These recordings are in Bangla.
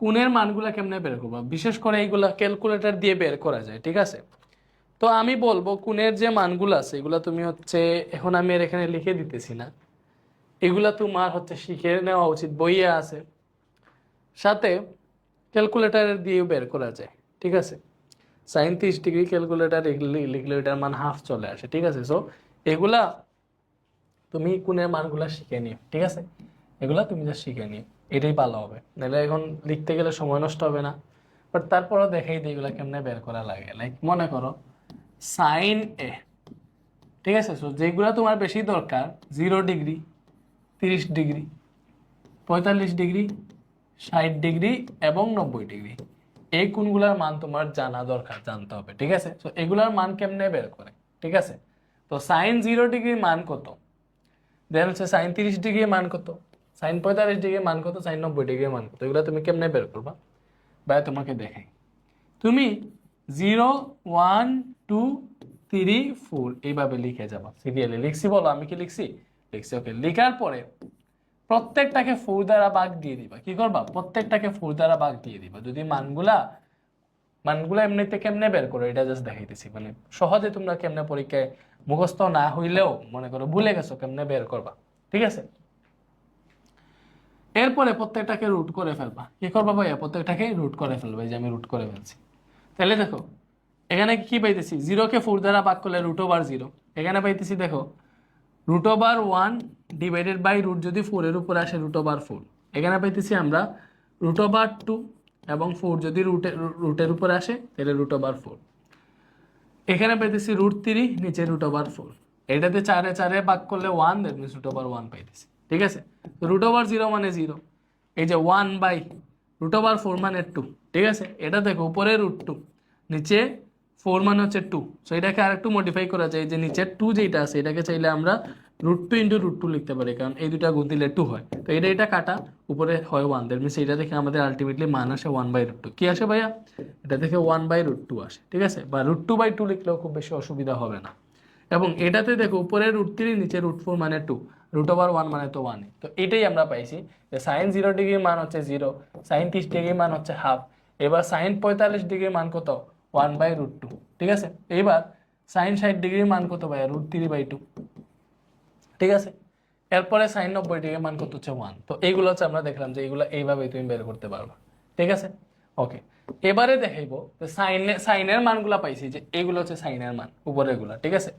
কোণের মানগুলা কেমনে বের করবো, বিশেষ করে এইগুলা ক্যালকুলেটর দিয়ে বের করা যায়, ঠিক আছে। তো আমি বলবো কোণের যে মানগুলো আছে এগুলা তুমি হচ্ছে, এখন আমি আর এখানে লিখে দিতেছি না, এগুলা তোমার হচ্ছে শিখে নেওয়া উচিত, বইয়ে আছে, সাথে ক্যালকুলেটর দিয়েও বের করা যায়, ঠিক আছে। সাইন 30 ডিগ্রি ক্যালকুলেটর লিখলে এটার মান হাফ চলে আসে, ঠিক আছে। সো এগুলা তুমি কোণের মানগুলা শিখে নিও, ঠিক আছে। এগুলা তুমি যা শিখে নিও, এটাই ভালো হবে, নাহলে এখন লিখতে গেলে সময় নষ্ট হবে না। বাট তারপরও দেখাই দিই এগুলা কেমনে বের করা লাগে। লাইক মনে করো সাইন এ, ঠিক আছে। সো যেগুলো তোমার বেশি দরকার, 0 ডিগ্রি, 30 ডিগ্রি, 45 ডিগ্রি, 60 ডিগ্রি এবং 90 ডিগ্রি, এই কোণগুলোর মান তোমার জানা দরকার, জানতে হবে, ঠিক আছে। তো এগুলার মান কেমনে বের করে, ঠিক আছে। তো সাইন 0 ডিগ্রির মান কত, দেন হচ্ছে সাইন 30 ডিগ্রির মান কত, সাইন 45 ডিগ্রির মান কত, সাইন 90 ডিগ্রির মান কত, এগুলো তুমি কেমনে বের করবা ভাই তোমাকে দেখাই। তুমি 0 1 2 3 4 এইভাবে লিখে যাবা সিরিয়ালে। লিখছি বলো, আমি কি লিখছি? লিখছি। ওকে, লিখার পরে প্রত্যেকটাকে 4 দ্বারা ভাগ দিয়ে দিবা। কি করবা? প্রত্যেকটাকে 4 দ্বারা ভাগ দিয়ে দিবা। যদি মানগুলা এমনিতে কেমনে বের করো এটা জাস্ট দেখাইতেছি, মানে সহজে তোমরা কেমনে পরীক্ষায় মুখস্থ না হইলেও মনে করো ভুলে গেছো কেমনে বের করবা, ঠিক আছে। এরপরে প্রত্যেকটাকে রুট করে ফেলবা। কি করবা ভাইয়া? প্রত্যেকটাকে রুট করে ফেলবা। এই যে আমি রুট করে ফেলছি। তাহলে দেখো এখানে কি পাইতেছি, 0কে 4 দ্বারা ভাগ করলে √0। এখানে পাইতেছি দেখো √1 ডিভাইডেড বাই রুট, যদি 4 এর উপরে আসে √4। এখানে পাইতেছি আমরা √2 এবং 4 যদি রুটের উপরে আসে তাহলে √4। এখানে পাইতেছি √3 নিচে √4। এটাতে 4 এ ভাগ করলে 1, দ্যাট মিনস √1 পাইতেছি, ঠিক আছে। তো √0 মানে 0, এই যে 1/√4 মানে 2, ঠিক আছে। এটা দেখো উপরে √2, নিচে 4 মানে হচ্ছে 2। সো এটাকে আরেকটু মডিফাই করা যায়, যে নিচের 2 যেটা আছে এটাকে চাইলে আমরা √2 × √2 লিখতে পারি, কারণ এই দুটা গুণ দিলে 2 হয়। তো এটা কাটা, উপরে হয় 1, দ্যাট মিনস এটা দেখে আমাদের আলটিমেটলি মান আসে 1/√2। কি আসে ভাইয়া? এটা দেখে 1/√2 আসে, ঠিক আছে। বা √2/2 লিখলেও খুব বেশি অসুবিধা হবে না। এবং এটাতে দেখো উপরে √3 নিচে √4 মানে 2, √1 মানে তো 1। তো এটাই আমরা পাইছি যে সাইন 0 ডিগ্রির মান হচ্ছে 0, সাইন 30 ডিগ্রির মান হচ্ছে হাফ। এবার সাইন 45 ডিগ্রির মান কত? 1/√2, ঠিক আছে। এবার সাইন 60 ডিগ্রির মান কত ভাইয়া? √3/2, ঠিক আছে। এরপরে সাইন 90 ডিগ্রির মান কত হচ্ছে 1। তো এইগুলো হচ্ছে আমরা দেখলাম যে এইগুলো এইভাবেই তুমি বের করতে পারবা, ঠিক আছে। ওকে, এবারে দেখাইবো যে সাইনের মানগুলা পাইছি, যে এইগুলো হচ্ছে সাইনের মান উপরেগুলা, ঠিক আছে।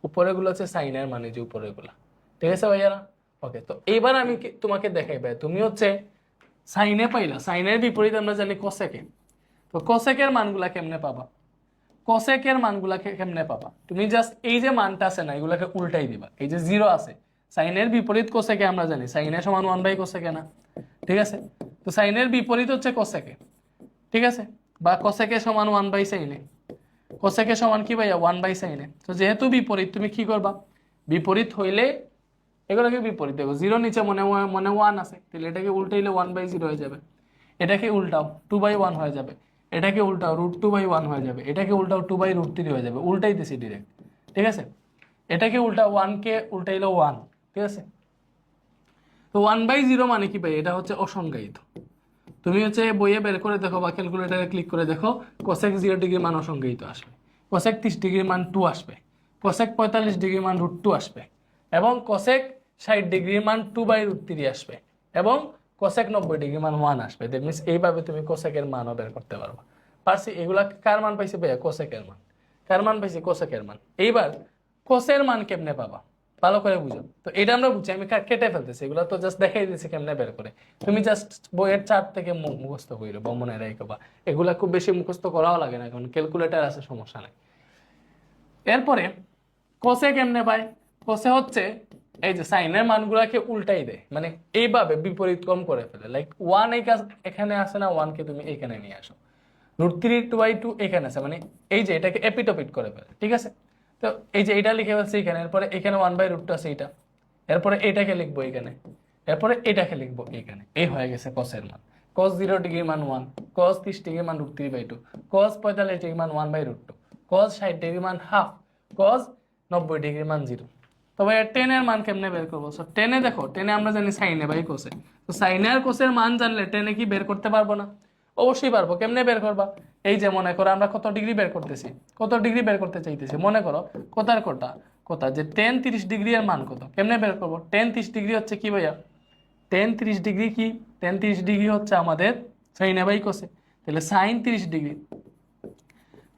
উপরেগুলো হচ্ছে সাইনের মানে যে উপরেগুলা, ঠিক আছে ভাইয়ারা। ওকে, তো এইবার আমি তোমাকে দেখাই ভাই, তুমি হচ্ছে সাইনে পাইলা, সাইনের বিপরীত আমরা জানি কোসেকে। তো কোসেকের মানগুলা কেমনে পাবা? কোসেকের মানগুলাকে কেমনে পাবা? তুমি জাস্ট এই যে মানটা আছে না, এগুলাকে উল্টাই দিবা। এই যে 0 আছে, সাইনের বিপরীত কোসেকে আমরা জানি সাইনের সমান 1/কোসেকে না, ঠিক আছে। তো সাইনের বিপরীত হচ্ছে কোসেকে, ঠিক আছে। বা কোসেকে সমান 1/সাইনে। কোসেকে সমান কি ভাইয়া? 1/সাইনে। তো যেহেতু বিপরীত, তুমি কি করবা? বিপরীত হইলে এগুলোকে বিপরীত দেখো, 0 নিচে মনে 1 আছে, তাহলে এটাকে উল্টাইলে 1/0 হয়ে যাবে। এটাকে উল্টাও 2/1 হয়ে যাবে। এটাকে উল্টাও √2/1 হয়ে যাবে। এটাকে উল্টাও 2/√3 হয়ে যাবে। উল্টাইতেছি ডিরেক্ট, ঠিক আছে। এটাকে উল্টাও 1কে উল্টাইলো 1, ঠিক আছে। তো 1/0 মানে কি ভাই? এটা হচ্ছে অসংজ্ঞায়িত। তুমি হচ্ছে বইয়ে বের করে দেখো বা ক্যালকুলেটারে ক্লিক করে দেখো, কোসেক 0 ডিগ্রির মান অসংজ্ঞায়িত আসবে, কোসেক 30 ডিগ্রির মান 2 আসবে, কোসেক 45 ডিগ্রির মান √2 আসবে, এবং কোসেক 60 ডিগ্রির মান 2/√3 আসবে, এবং কোসেক 90 ডিগ্রির মান 1 আসবে। দ্যাট মিনস এইভাবে তুমি কোসেকের মানও বের করতে পারবা। পারছি? এগুলা কার মান পাইছি ভাইয়া? কোসেকের মান। কার মান পাইছি? কোসেকের মান। এইবার কোসের মান কেমনে পাবা ভালো করে বুঝো। তো এটা আমরা বুঝছি, আমি কেটে ফেলতেছি, এগুলো তো জাস্ট দেখাই দিচ্ছি কেমনে বের করে। তুমি জাস্ট বইয়ের চার্ট থেকে মুখস্থ করো বা মনে রাখবা। এগুলা খুব বেশি মুখস্থ করাও লাগে না, কারণ ক্যালকুলেটর আছে, সমস্যা নাই। এরপরে কোসে কেমনে পায়? কোসে হচ্ছে এই যে সাইনের মানগুলাকে উল্টাই দেয়, মানে এইভাবে বিপরীত কম করে ফেলে। লাইক 1 এই কাজ এখানে আসে না, 1কে তুমি এখানে নিয়ে আসো, √3/2 এখানে আছে, মানে এই যে এটাকে এপিটোপিট করে ফেলে, ঠিক আছে। তো এই যে এটা লিখে ফেলছি এখানে, এরপরে এখানে 1/√2 আছে এইটা, এরপরে এটাকে লিখবো এখানে, এরপরে এটাকে লিখবো এখানে। এই হয়ে গেছে কসের মান। cos 0 ডিগ্রির মান 1, cos 30 ডিগ্রির মান √3/2, cos 45 ডিগ্রির মান 1/√2, cos 60 ডিগ্রির মান হাফ, cos 90 ডিগ্রির মান 0, তবে টেনের মান কেমনে বের করবো? সো টেনে দেখো, টেনে আমরা জানি সাইনে বাই কোসে, তো সাইনে আর কোসের মান জানলে টেনে কি বের করতে পারবো না? অবশ্যই পারবো। কেমনে বের করবা? এই যে মনে করো আমরা কত ডিগ্রি বের করতেছি, কত ডিগ্রি বের করতে চাইতেছি, মনে করো কোথার কোটা কোথা যে টেন 30 ডিগ্রি এর মান কত, কেমনে বের করবো? টেন 30 ডিগ্রি হচ্ছে কি ভাইয়া? টেন 30 ডিগ্রি কি? টেন 30 ডিগ্রি হচ্ছে আমাদের সাইনে বাই কোসে, তাহলে সাইন 30 ডিগ্রি,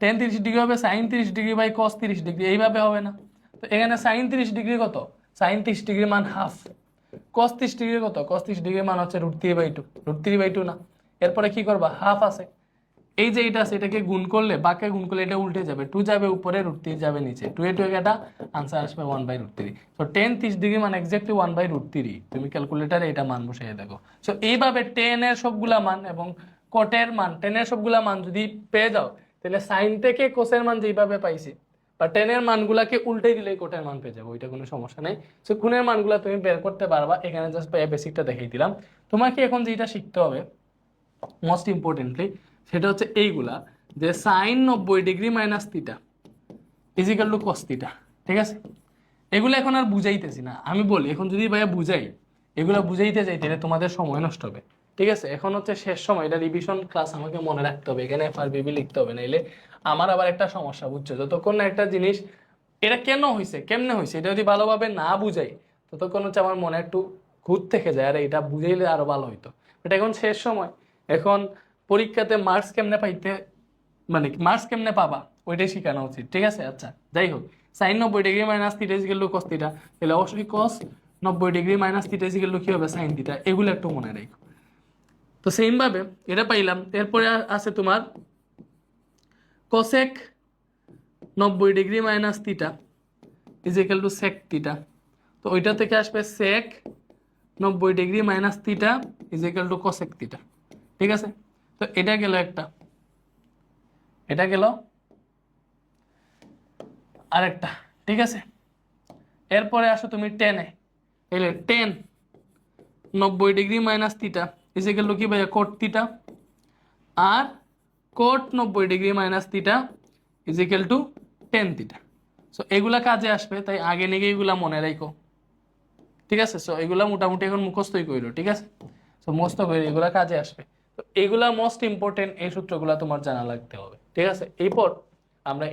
টেন 30 ডিগ্রি হবে sine 30 degree by cos 30 degree, এইভাবে হবে না? তো এখানে সাইন 30 ডিগ্রি কত? সাইন 30 ডিগ্রি মান হাফ। কস 30 ডিগ্রি কত? কস 30 ডিগ্রি মান হচ্ছে √3/2, √3/2 না। এরপরে কি করবা? হাফ আছে, এই যে এটা আছে এটাকে গুণ করলে, বাকে গুণ করলে এটা উল্টে যাবে, 2 যাবে উপরে, √3 যাবে নিচে, 2 এ 2 এটা আনসার আসবে 1/√3। সো টেন 30 ডিগ্রি মান এক্স্যাক্টলি 1/√3। তুমি ক্যালকুলেটারে এটা মান বসিয়ে দেখো। সো এইভাবে টেন এর সবগুলা মান এবং কটের মান, টেন এর সবগুলা মান যদি পেয়ে যাও, তাহলে সাইন থেকে কোসের মান যেভাবে পাইছি বা টেনের মানগুলাকে উল্টে দিলেই কোটের মান পেয়ে যাবো, ওইটা কোনো সমস্যা নেই। সো খুনের মানগুলা তুমি বের করতে পারবা। এখানে জাস্ট বেসিকটা দেখিয়ে দিলাম। তোমাকে এখন যেটা শিখতে হবে মোস্ট ইম্পর্টেন্টলি, সেটা হচ্ছে এইগুলা, যে sine 90 degree minus theta is equal to cos theta. ঠিক আছে, এগুলো এখন আর বুঝাইতেছি না, আমি বলি এখন যদি ভাইয়া বুঝাই, এগুলো বুঝাইতে যাই তাহলে তোমাদের সময় নষ্ট হবে। ঠিক আছে, এখন হচ্ছে শেষ সময়, এটা রিভিশন ক্লাস, আমাকে মনে রাখতে হবে, এখানে FRBB লিখতে হবে, নাইলে আমার আবার একটা সমস্যা, বুঝছো? যতক্ষণ না একটা জিনিস এটা কেন হয়েছে কেমনে হয়েছে এটা যদি ভালোভাবে না বুঝাই, ততক্ষণ হচ্ছে আমার মনে একটু খুঁত থেকে যায়, আর এটা বুঝাইলে আরো ভালো হইতো। এটা এখন শেষ সময়, এখন পরীক্ষাতে মার্কস কেমনে পাইতে, মানে মার্কস কেমনে পাবা ওইটাই শেখানো উচিত। ঠিক আছে, আচ্ছা যাই হোক, sine 90 degree minus theta is equal to cos theta, তাহলে অবশ্যই cos 90 degree minus theta is equal to কি হবে? Sine theta. এগুলো একটু মনে রাখো। তো সেম ভাবে এটা পাইলাম। এরপরে আছে তোমার cosec 90 degree minus theta is equal to sec theta, তো ওইটা থেকে আসবে sec 90 degree minus theta is equal to cosec theta. ঠিক আছে, তো এটা গেল একটা, এটা গেল আরেকটা। ঠিক আছে, এরপরে আসো তুমি টেনে, এলে tan 90 degree minus theta is equal to কি ভাইয়া? কোট থিটা, আর cot 90 degree minus theta is equal to tan theta. So এগুলা কাজে আসবে, তাই আগে নিয়ে এগুলা মনে রাখো। ঠিক আছে, সো এগুলা মোটামুটি এখন মুখস্থই কইরো। ঠিক আছে, সো মুখস্থ করে এগুলা কাজে আসবে। তো এগুলা মোস্ট ইম্পর্টেন্ট, এই সূত্রগুলা তোমার জানা লাগতে হবে। ঠিক আছে, এরপর আমরা